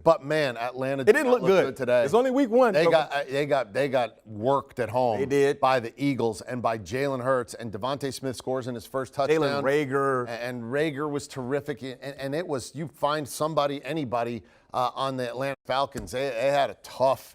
But man, Atlanta It didn't look good today. It's only week one. They got worked at home. They did. By the Eagles and by Jalen Hurts, and Devontae Smith scores in his first touchdown. Jalen Reagor. And Reagor was terrific. And it was, you find anybody on the Atlanta Falcons. They had a tough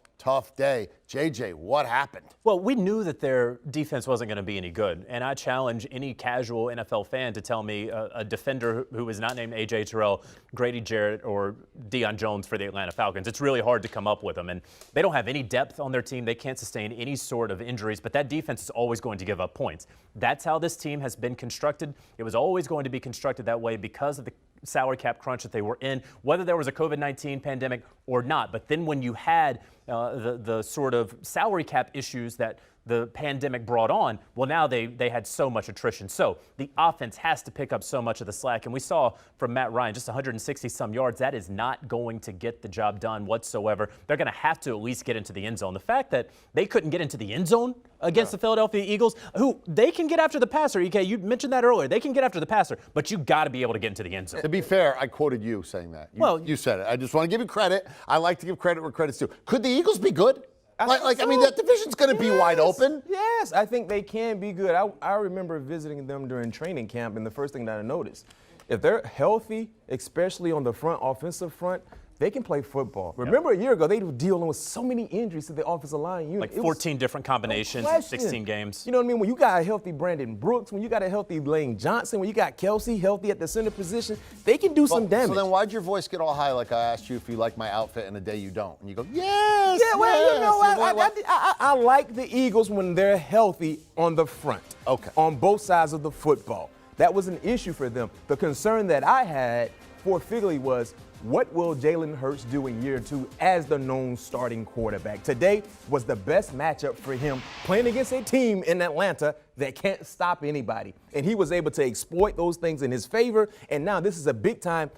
day. JJ, what happened? Well, we knew that their defense wasn't going to be any good, and I challenge any casual NFL fan to tell me a defender who is not named A.J. Terrell, Grady Jarrett, or Deion Jones for the Atlanta Falcons. It's really hard to come up with them, and they don't have any depth on their team. They can't sustain any sort of injuries, but that defense is always going to give up points. That's how this team has been constructed. It was always going to be constructed that way because of the salary cap crunch that they were in, whether there was a COVID-19 pandemic or not. But then when you had the sort of salary cap issues that the pandemic brought on, well, now they had so much attrition. So the offense has to pick up so much of the slack. And we saw from Matt Ryan, just 160-some yards. That is not going to get the job done whatsoever. They're going to have to at least get into the end zone. The fact that they couldn't get into the end zone against the Philadelphia Eagles, who they can get after the passer. EK, you mentioned that earlier. They can get after the passer, but you got to be able to get into the end zone. To be fair, I quoted you saying that. You said it. I just want to give you credit. I like to give credit where credit's due. Could the Eagles be good? I mean, that division's going to be wide open. Yes, I think they can be good. I remember visiting them during training camp, and the first thing that I noticed, if they're healthy, especially on the offensive front, they can play football. Remember a year ago, they were dealing with so many injuries to the offensive line unit. Like 14 different combinations, 16 games. You know what I mean? When you got a healthy Brandon Brooks, when you got a healthy Lane Johnson, when you got Kelsey healthy at the center position, they can do some damage. So then why'd your voice get all high like I asked you if you like my outfit and the day you don't? And you go, yes, yeah, well, you know what? I like the Eagles when they're healthy on the front. Okay. On both sides of the football. That was an issue for them. The concern that I had for Philly was, what will Jalen Hurts do in year 2 as the known starting quarterback? Today was the best matchup for him, playing against a team in Atlanta that can't stop anybody. And he was able to exploit those things in his favor. And now this is a big-time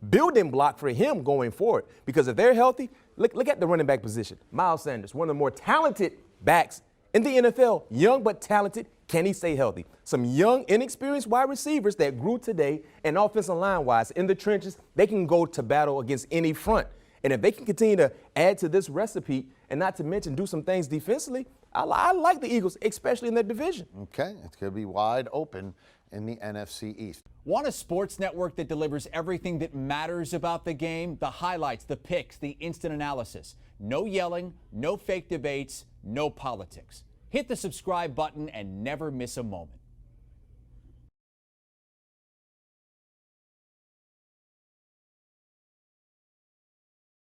building block for him going forward. Because if they're healthy, look at the running back position. Miles Sanders, one of the more talented backs in the NFL, young but talented. Can he stay healthy? Some young, inexperienced wide receivers that grew today, and offensive line-wise, in the trenches, they can go to battle against any front. And if they can continue to add to this recipe, and not to mention do some things defensively, I like the Eagles, especially in their division. Okay, it's going to be wide open in the NFC East. Want a sports network that delivers everything that matters about the game? The highlights, the picks, the instant analysis. No yelling, no fake debates, no politics. Hit the subscribe button and never miss a moment.